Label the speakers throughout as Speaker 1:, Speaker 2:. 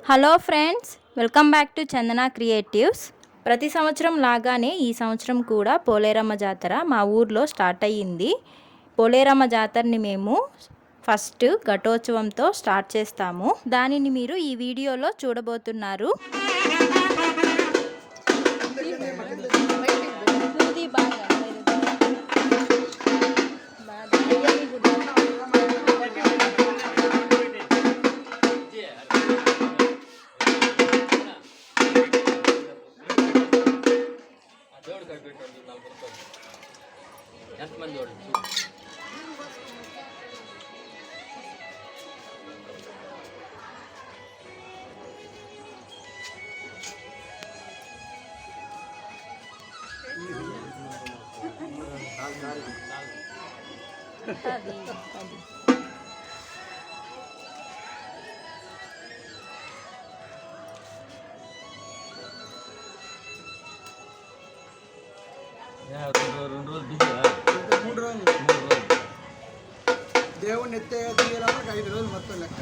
Speaker 1: Hello friends, welcome back to Chandana creatives. ప్రతి సంవత్సరం లాగానే ఈ సంవత్సరం కూడా పోలేరమ్మ జాతర మా ఊర్లో స్టార్ట్ అయ్యింది. పోలేరమ్మ జాతరని మేము ఫస్ట్ ఘటోత్సవంతో స్టార్ట్ చేస్తాము. దానిని మీరు ఈ వీడియోలో చూడబోతున్నారు.
Speaker 2: ఎంతమంది
Speaker 3: దేవుడిని ఎత్తే తీయాలంటే 5 రోజులు మొత్తం లెక్క.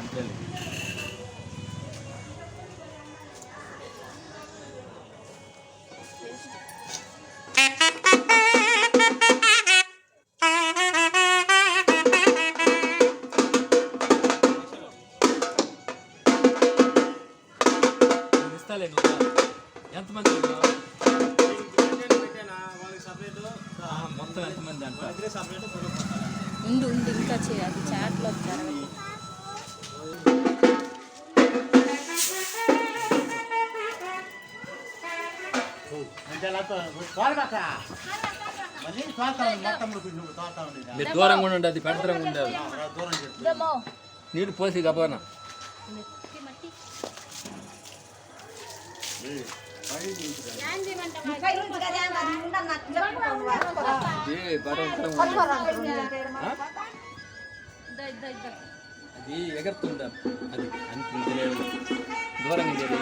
Speaker 2: ఎంతమంది మొత్తం ఎంతమంది అంటే
Speaker 1: ఉండు ఇంకా చేయాలి చాట్లో వచ్చారు.
Speaker 2: మీరు దూరంగా ఉండండి, అది పెడతరంగా ఉండేది. నీళ్ళు పోసి గబానా అది ఎగరుతుందా, అది అనిపించలేదు. దూరంగా జరిగి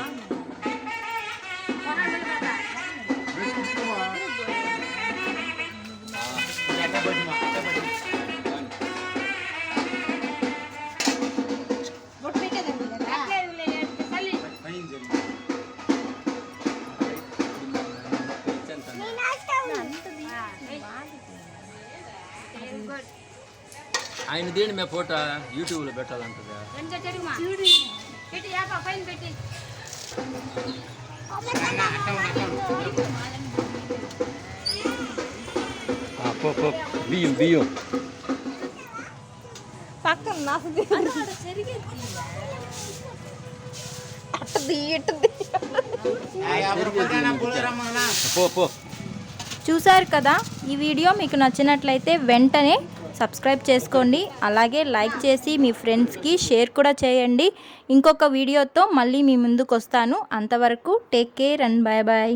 Speaker 2: ఆయన దేని మే ఫోటో యూట్యూబ్లో పెట్టాలంటదా. బియ్యం బియ్యం
Speaker 1: పక్కన చూసారు కదా. ఈ వీడియో మీకు నచ్చినట్లయితే వెంటనే సబ్స్క్రైబ్ చేసుకోండి. అలాగే లైక్ చేసి మీ ఫ్రెండ్స్కి షేర్ కూడా చేయండి. ఇంకొక వీడియోతో మళ్ళీ మీ ముందుకు వస్తాను. అంతవరకు take care and bye bye.